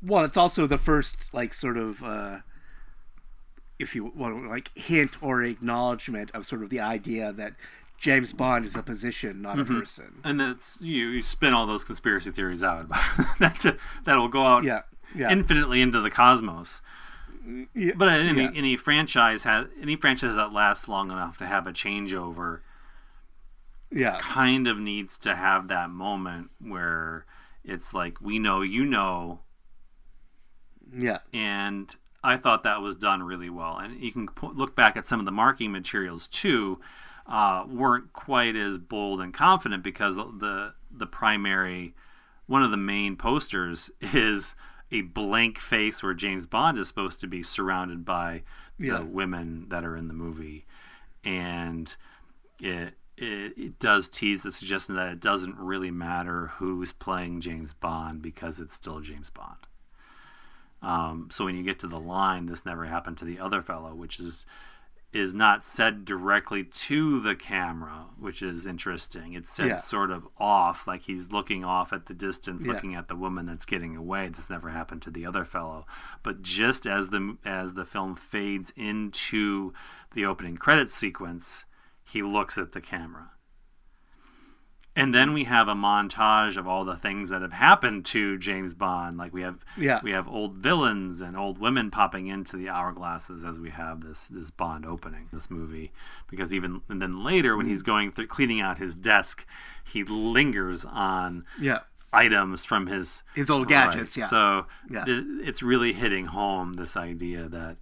Well, it's also the first, like, sort of, if you want to, like, hint or acknowledgement of sort of the idea that James Bond is a position, not a person. And that's, you spin all those conspiracy theories out about that will go out infinitely into the cosmos. Yeah, but any franchise that lasts long enough to have a changeover, kind of needs to have that moment where it's like, we know, and I thought that was done really well. And you can look back at some of the marketing materials too, weren't quite as bold and confident, because the primary, one of the main posters is a blank face where James Bond is supposed to be surrounded by the women that are in the movie, and it does tease the suggestion that it doesn't really matter who's playing James Bond, because it's still James Bond. So when you get to the line, this never happened to the other fellow, which is not said directly to the camera, which is interesting. It's said sort of off, like he's looking off at the distance, looking at the woman that's getting away. This never happened to the other fellow. But just as the film fades into the opening credits sequence, he looks at the camera. And then we have a montage of all the things that have happened to James Bond. Like we have old villains and old women popping into the hourglasses as we have this Bond opening, this movie. Because and then later when he's going through cleaning out his desk, he lingers on items from his old gadgets. Right. So it's really hitting home, this idea that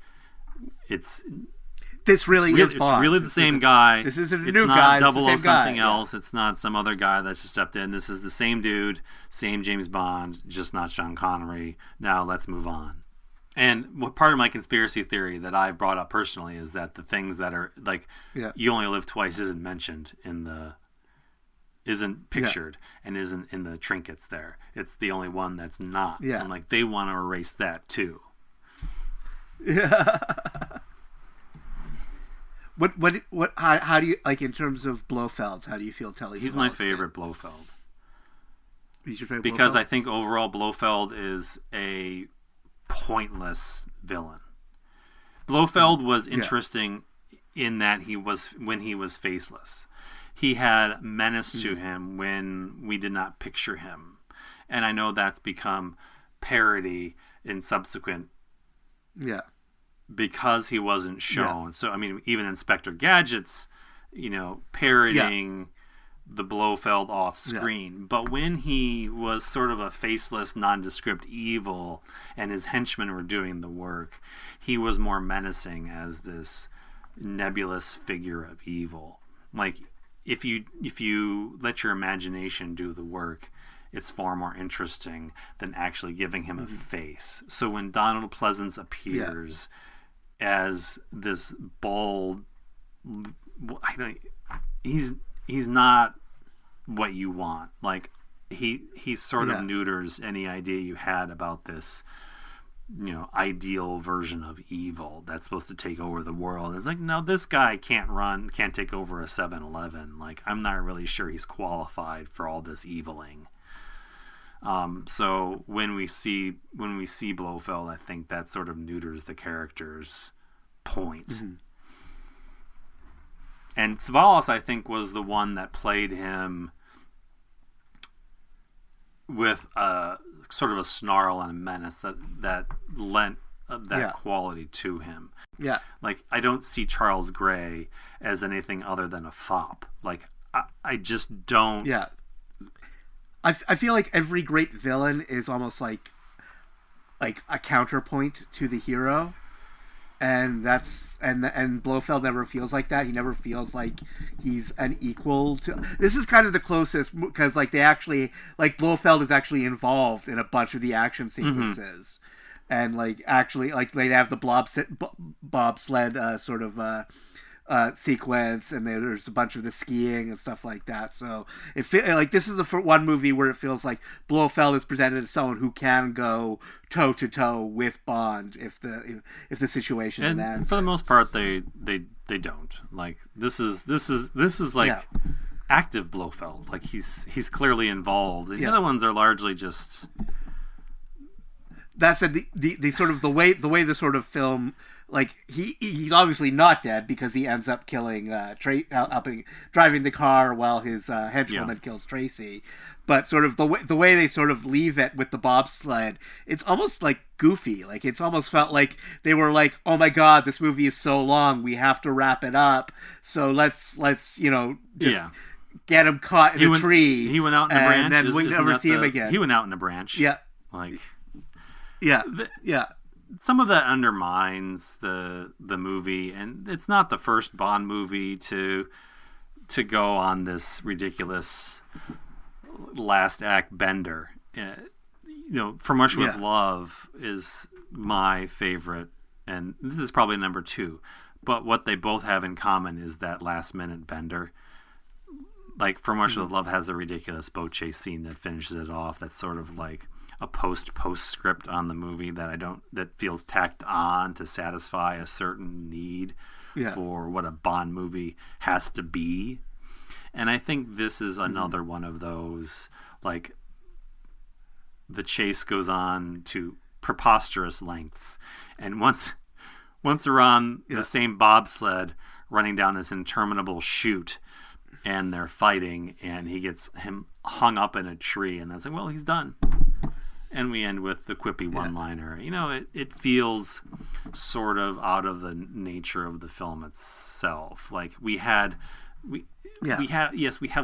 this really is Bond. It's really the same guy. This isn't a new guy. It's not 00 something else. It's not some other guy that's just stepped in. This is the same dude, same James Bond, just not Sean Connery. Now let's move on. And part of my conspiracy theory that I've brought up personally is that the things that are like You Only Live Twice isn't mentioned isn't pictured and isn't in the trinkets there. It's the only one that's not. So I'm like, they want to erase that too. Yeah. What how do you, like, in terms of Blofelds, how do you feel Telly Savalas? He's my favorite Blofeld. He's your favorite because Blofeld? I think overall Blofeld is a pointless villain. Blofeld was interesting in that when he was faceless. He had menace to him when we did not picture him. And I know that's become parody in subsequent... Yeah. Because he wasn't shown. Yeah. So, I mean, even Inspector Gadget's, parodying the Blofeld off screen. Yeah. But when he was sort of a faceless, nondescript evil and his henchmen were doing the work, he was more menacing as this nebulous figure of evil. Like, if you let your imagination do the work, it's far more interesting than actually giving him a face. So when Donald Pleasance appears as this bald, he's not what you want. Like, he sort of neuters any idea you had about this, ideal version of evil that's supposed to take over the world. It's like, no, this guy can't take over a 7-Eleven. Like, I'm not really sure he's qualified for all this eviling. So when we see Blofeld, I think that sort of neuters the character's point. Mm-hmm. And Savalas, I think, was the one that played him with a sort of a snarl and a menace that lent that quality to him. Yeah. Like, I don't see Charles Gray as anything other than a fop. Like, I just don't. Yeah. I feel like every great villain is almost like a counterpoint to the hero. And that's and Blofeld never feels like that. He never feels like he's an equal to. This is kind of the closest, because like Blofeld is actually involved in a bunch of the action sequences, and like actually like they have the bobsled sort of sequence, and there's a bunch of the skiing and stuff like that. So like this is the one movie where it feels like Blofeld is presented as someone who can go toe to toe with Bond if the situation demands. For the most part, they don't. Like, this is like active Blofeld. Like, he's clearly involved. The other ones are largely just. That said, the sort of the way the sort of film. Like, he's obviously not dead, because he ends up killing driving the car while his henchwoman kills Tracy. But sort of the way they sort of leave it with the bobsled, it's almost like goofy. Like, it's almost felt like they were like, oh my god, this movie is so long, we have to wrap it up. So let's just get him caught in a tree. He went out in a branch, and then we never see him again. He went out in a branch. Yeah. Like. Yeah. Some of that undermines the movie, and it's not the first Bond movie to go on this ridiculous last act bender. From Russia with Love is my favorite, and this is probably number 2. But what they both have in common is that last minute bender. Like, From Russia with Love has a ridiculous boat chase scene that finishes it off. That's sort of like a postscript on the movie that feels tacked on to satisfy a certain need for what a Bond movie has to be. And I think this is another one of those, like, the chase goes on to preposterous lengths, and once they're on the same bobsled running down this interminable chute, and they're fighting, and he gets him hung up in a tree, and that's like, well, he's done. And we end with the quippy one-liner. It feels sort of out of the nature of the film itself. Like, we have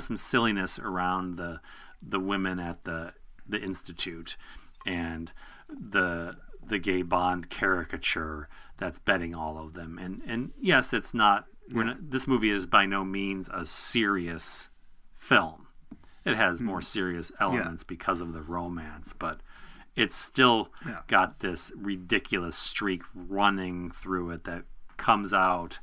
some silliness around the women at the institute, and the gay Bond caricature that's betting all of them. And yes, it's not. This movie is by no means a serious film. It has more serious elements because of the romance, but it's still got this ridiculous streak running through it that comes out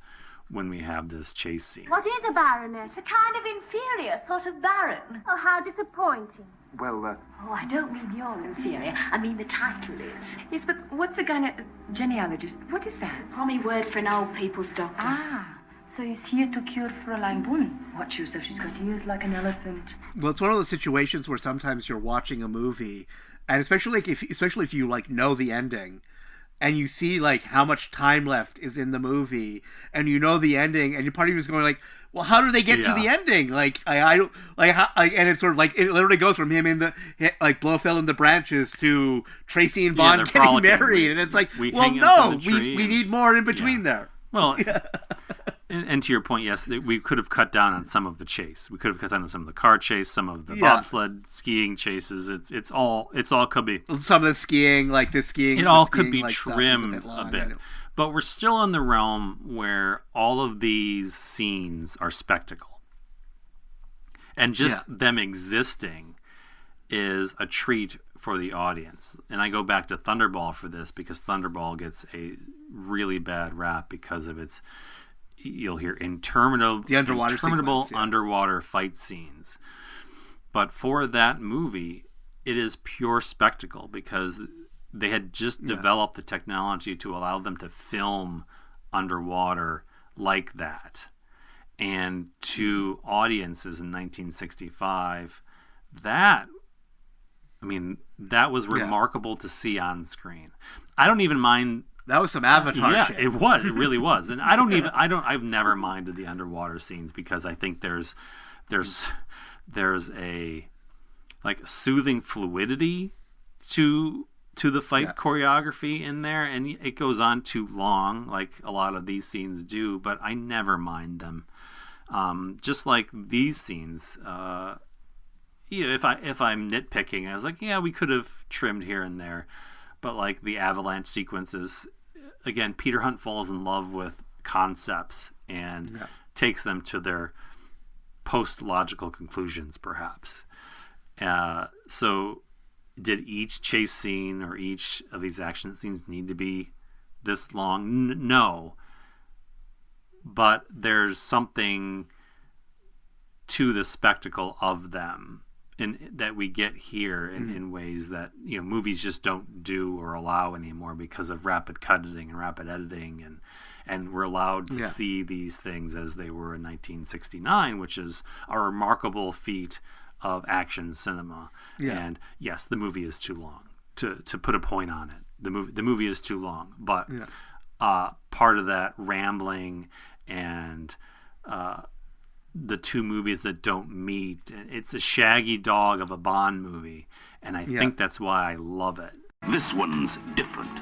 when we have this chase scene. What is a baroness? A kind of inferior sort of baron. Oh, how disappointing. Well, Oh, I don't mean you're inferior. I mean the title is. Yes, but what's a genealogist? What is that? Pommy word for an old people's doctor. Ah, so he's here to cure Fräulein Bund. Watch you so she's got ears like an elephant. Well, it's one of those situations where sometimes you're watching a movie, and especially if you like know the ending, and you see like how much time left is in the movie, and you know the ending, and your part of you is going like, well, how do they get to the ending? Like I don't like how, and it's sort of like it literally goes from him in the like Blofeld in the branches to Tracy and Bond getting married, and it's like, well, no, we need more in between there. Well, and to your point, yes, we could have cut down on some of the chase. We could have cut down on some of the car chase, some of the bobsled skiing chases. It's all could be some of the skiing, like the skiing. It all could be trimmed a bit. But we're still in the realm where all of these scenes are spectacle. And just them existing is a treat for the audience. And I go back to Thunderball for this, because Thunderball gets a really bad rap because of its, you'll hear interminable underwater fight scenes. But for that movie, it is pure spectacle, because they had just developed the technology to allow them to film underwater like that. And to audiences in 1965, that was remarkable to see on screen. I don't even mind. That was some Avatar shit. It was. It really was. And I've never minded the underwater scenes, because I think there's a like soothing fluidity to the fight choreography in there, and it goes on too long, like a lot of these scenes do, but I never mind them. Just like these scenes, if I'm nitpicking, I was like, we could have trimmed here and there, but like the avalanche sequences, again, Peter Hunt falls in love with concepts and takes them to their post-logical conclusions, perhaps. So did each chase scene or each of these action scenes need to be this long? No. But there's something to the spectacle of them that we get here in ways that movies just don't do or allow anymore, because of rapid cutting and rapid editing, and we're allowed to see these things as they were in 1969, which is a remarkable feat of action cinema. And yes, the movie is too long. To put a point on it, the movie is too long, but part of that rambling and the two movies that don't meet, it's a shaggy dog of a Bond movie, and I think that's why I love it. This one's different.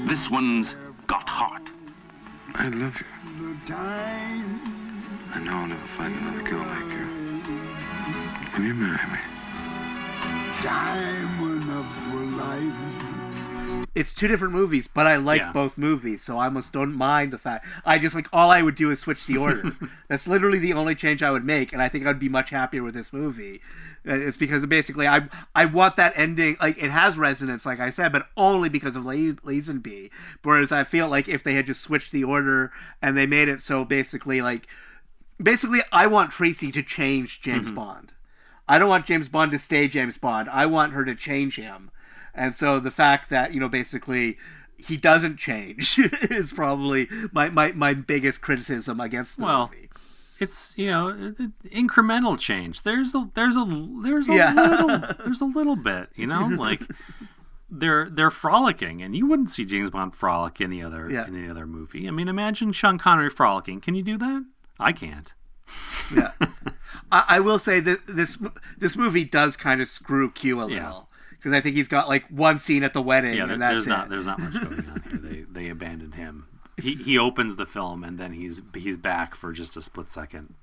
This one's got heart. I love you. I know I'll never find another girl like you. Will you marry me? Time enough for life. It's two different movies, but I like both movies, so I almost don't mind the fact. I just all I would do is switch the order. That's literally the only change I would make, and I think I'd be much happier with this movie. It's because basically I want that ending. Like, it has resonance, like I said, but only because of Lazenby. Whereas I feel like if they had just switched the order and they made it so basically I want Tracy to change James Bond. I don't want James Bond to stay James Bond. I want her to change him. And so the fact that, basically he doesn't change is probably my biggest criticism against the movie. It's, incremental change. There's a little bit, like they're frolicking, and you wouldn't see James Bond frolic in any other movie. I mean, imagine Sean Connery frolicking. Can you do that? I can't. Yeah. I will say that this movie does kind of screw Q a little, because I think he's got one scene at the wedding, and that's it. There's not much going on here. They abandoned him. He opens the film, and then he's back for just a split second.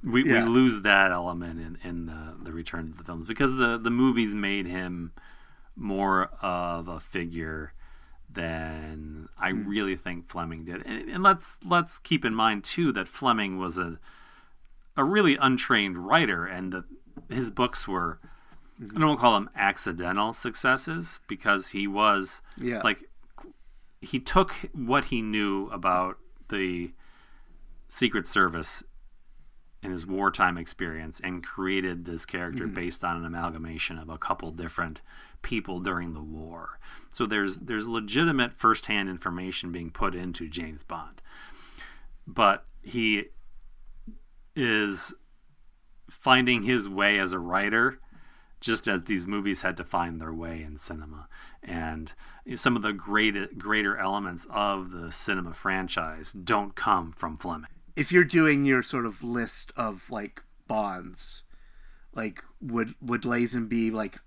We lose that element in the return to the films, because the movies made him more of a figure than I really think Fleming did. And let's keep in mind too that Fleming was a really untrained writer, and that his books were, I don't want to call them accidental successes, because he was he took what he knew about the Secret Service in his wartime experience and created this character based on an amalgamation of a couple different people during the war. So there's legitimate firsthand information being put into James Bond. But he is finding his way as a writer just as these movies had to find their way in cinema. And some of the greater elements of the cinema franchise don't come from Fleming. If you're doing your sort of list of like Bonds, like would Lazenby, like,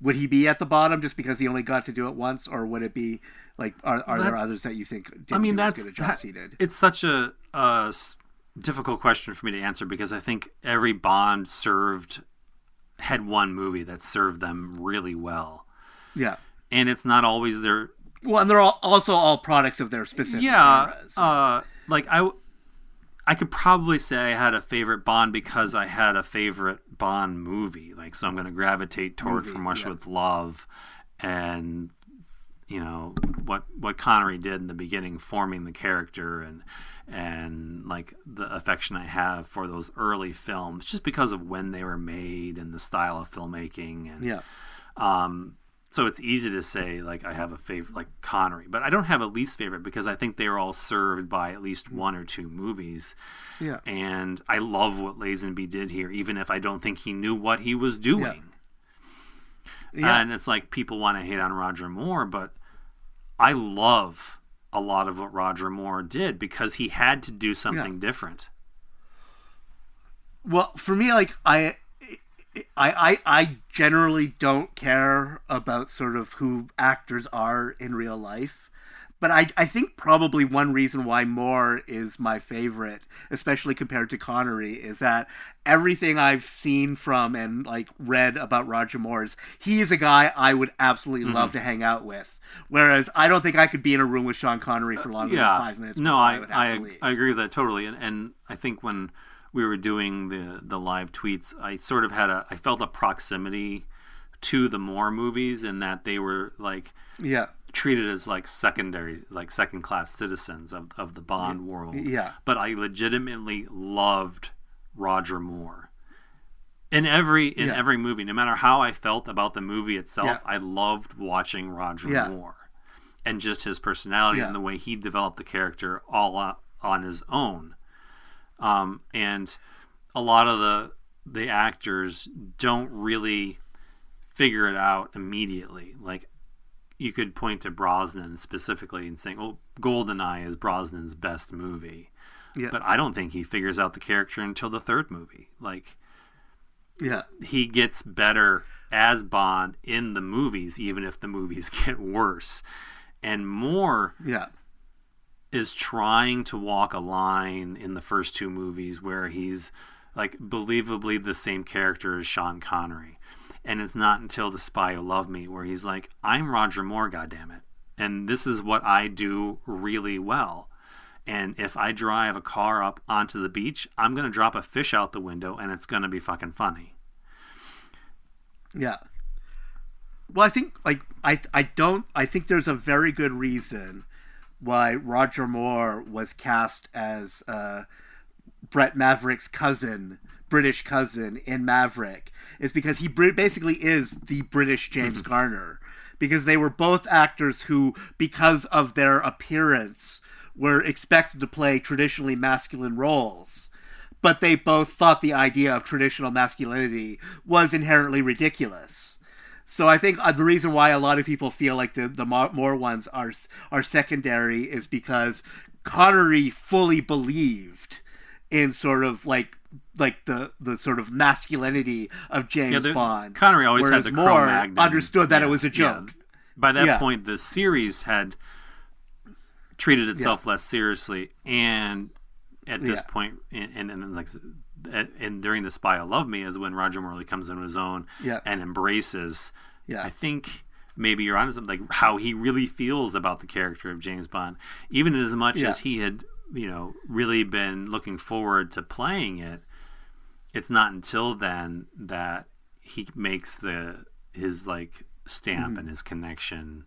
would he be at the bottom just because he only got to do it once, or would it be like are there others that you think didn't do as good a job as he did? It's such a difficult question for me to answer, because I think every Bond had one movie that served them really well. Yeah. And it's not always their... Well, and they're also all products of their specific eras. Like, I could probably say I had a favorite Bond because I had a favorite Bond movie. Like, so I'm going to gravitate toward From Russia with Love, and, you know, what Connery did in the beginning, forming the character, and like the affection I have for those early films, just because of when they were made and the style of filmmaking. And so it's easy to say, like, I have a favorite, like Connery, but I don't have a least favorite, because I think they were all served by at least one or two movies. Yeah. And I love what Lazenby did here, even if I don't think he knew what he was doing. Yeah. And it's like, people want to hate on Roger Moore, but I love a lot of what Roger Moore did, because he had to do something different. Well, for me, like, I generally don't care about sort of who actors are in real life, but I think probably one reason why Moore is my favorite, especially compared to Connery, is that everything I've seen from and like read about Roger Moore is he is a guy I would absolutely love to hang out with. Whereas I don't think I could be in a room with Sean Connery for longer than 5 minutes. No, I agree with that totally. And I think when we were doing the live tweets, I sort of I felt a proximity to the Moore movies, in that they were like treated as like second class citizens of the Bond world. Yeah. But I legitimately loved Roger Moore. In every movie, no matter how I felt about the movie itself, I loved watching Roger Moore, and just his personality and the way he developed the character all on his own. And a lot of the actors don't really figure it out immediately. Like, you could point to Brosnan specifically and saying, "Oh, GoldenEye is Brosnan's best movie," but I don't think he figures out the character until the third movie. Like, he gets better as Bond in the movies, even if the movies get worse. And Moore is trying to walk a line in the first two movies where he's like believably the same character as Sean Connery. And it's not until The Spy Who Loved Me where he's like, I'm Roger Moore, goddammit. And this is what I do really well. And if I drive a car up onto the beach, I'm going to drop a fish out the window, and it's going to be fucking funny. Yeah. Well, I think, like, I think there's a very good reason why Roger Moore was cast as Brett Maverick's cousin, British cousin in Maverick, is because he basically is the British James Garner. Because they were both actors who, because of their appearance, were expected to play traditionally masculine roles, but they both thought the idea of traditional masculinity was inherently ridiculous. So I think the reason why a lot of people feel like the Moore ones are secondary is because Connery fully believed in sort of like the sort of masculinity of James Bond. Connery always had the Cro-Magnon. Moore understood that it was a joke. Yeah. By that point, the series had treated itself less seriously, and at this point, and during The Spy Who Loved Me is when Roger Moore really comes into his own and embraces. I think maybe you're onto something, like how he really feels about the character of James Bond, even as much as he had, really been looking forward to playing it. It's not until then that he makes his like stamp and his connection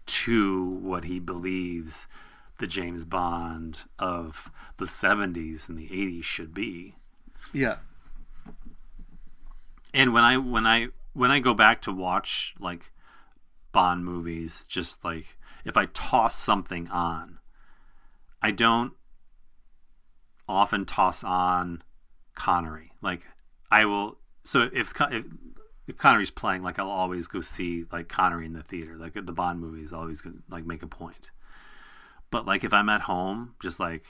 to what he believes the James Bond of the 70s and the 80s should be. Yeah. And when I go back to watch like Bond movies, just like if I toss something on, I don't often toss on Connery. Like I will. So if if Connery's playing, like I'll always go see like Connery in the theater. Like the Bond movies, I'll always like make a point. But like if I'm at home, just like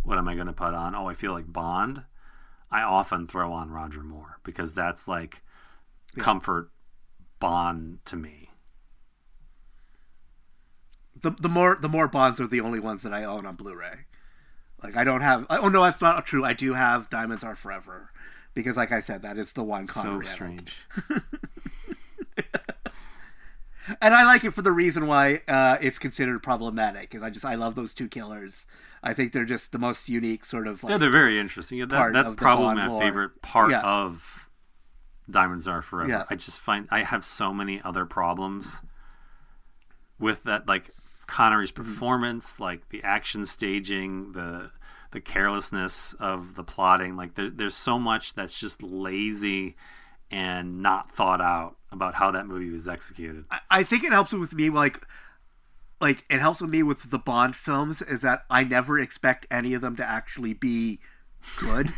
what am I going to put on? Oh, I feel like Bond. I often throw on Roger Moore because that's like comfort Bond to me. The more Bonds are the only ones that I own on Blu-ray. Like I don't have. Oh no, that's not true. I do have Diamonds Are Forever, because like I said, that is the one Connery. So strange. And I like it for the reason why it's considered problematic. Because I love those two killers. I think they're just the most unique sort of. Like, yeah, they're very interesting. Yeah, that's probably my favorite part of Diamonds Are Forever. Yeah. I just find I have so many other problems with that, like Connery's performance, like the action staging, the carelessness of the plotting. Like there's so much that's just lazy and not thought out about how that movie was executed. I think it helps with me, like it helps with me with the Bond films is that I never expect any of them to actually be good.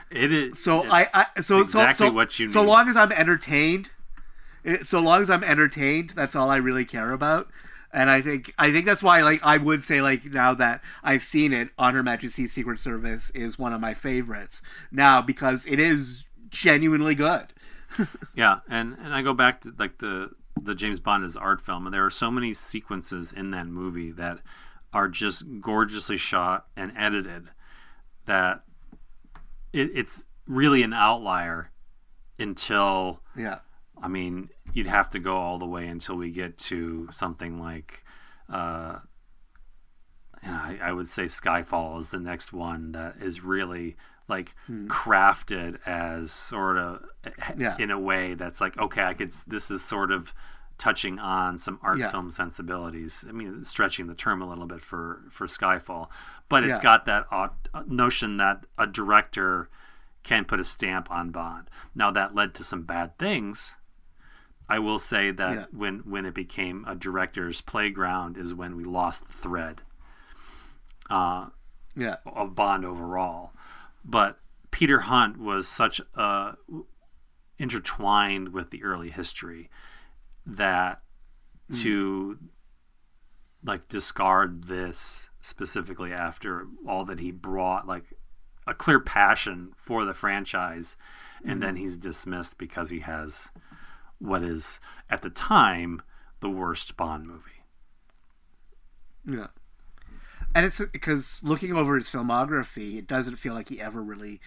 It is. So exactly what you need. So long as I'm entertained, that's all I really care about. And I think that's why, like, I would say, like, now that I've seen it, On Her Majesty's Secret Service is one of my favorites now because it is genuinely good. Yeah, and I go back to like the James Bond as art film, and there are so many sequences in that movie that are just gorgeously shot and edited that it's really an outlier until I mean, you'd have to go all the way until we get to something like, I would say Skyfall is the next one that is really like crafted as sort of in a way that's like, okay, this is sort of touching on some art film sensibilities. I mean, stretching the term a little bit for Skyfall, but it's got that notion that a director can put a stamp on Bond. Now that led to some bad things. I will say that when it became a director's playground is when we lost the thread of Bond overall. But Peter Hunt was such intertwined with the early history that to like discard this specifically after all that he brought, like a clear passion for the franchise, and then he's dismissed because he has what is at the time the worst Bond movie. Yeah. And it's because looking over his filmography, it doesn't feel like he ever really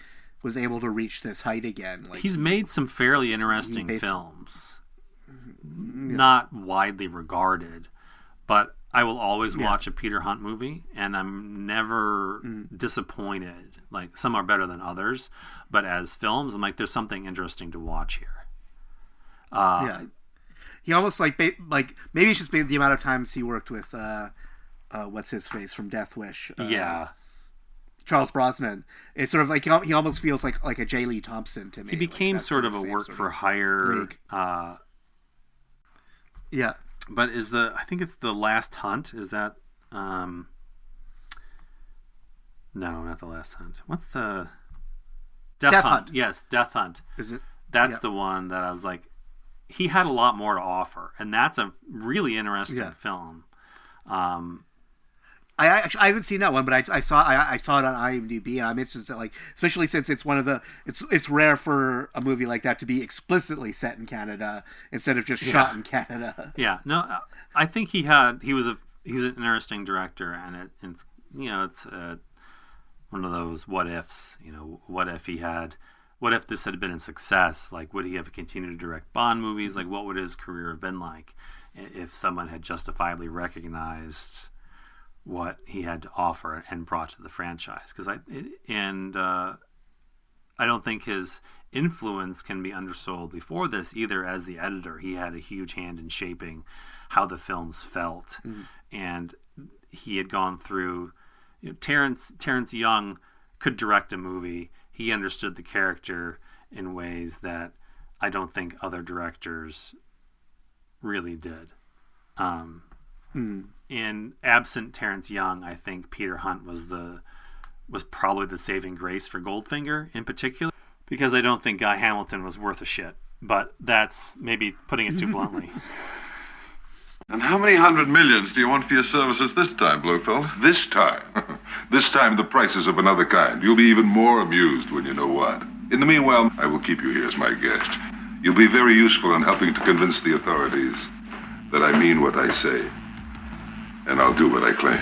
was able to reach this height again. Like he's made some fairly interesting films, not widely regarded, but I will always watch a Peter Hunt movie, and I'm never disappointed. Like some are better than others, but as films, I'm like, there's something interesting to watch here. He almost like maybe it's just the amount of times he worked with what's his face from Death Wish. Charles Brosnan. It's sort of like he almost feels like a J. Lee Thompson to me. He became sort of a work for hire. But I think it's The Last Hunt. Is that no, not The Last Hunt. What's the Death Hunt? Yes, Death Hunt. Is it? That's the one that I was like, he had a lot more to offer, and that's a really interesting film. I haven't seen that one, but I saw it on IMDb, and I'm interested, like, especially since it's one of the it's rare for a movie like that to be explicitly set in Canada instead of just shot in Canada. Yeah, no, I think he was an interesting director, and it's one of those what ifs. What if this had been a success? Like, would he have continued to direct Bond movies? Like, what would his career have been like if someone had justifiably recognized what he had to offer and brought to the franchise? Because I don't think his influence can be undersold before this either. As the editor, he had a huge hand in shaping how the films felt, and he had gone through. Terrence Young could direct a movie. He understood the character in ways that I don't think other directors really did. And absent Terrence Young, I think Peter Hunt was probably the saving grace for Goldfinger in particular, because I don't think Guy Hamilton was worth a shit But that's maybe putting it too bluntly. And how many hundred millions do you want for your services this time, Blofeld? This time? This time the price is of another kind. You'll be even more amused when you know what. In the meanwhile, I will keep you here as my guest. You'll be very useful in helping to convince the authorities that I mean what I say. And I'll do what I claim.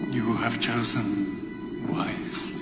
You have chosen wisely.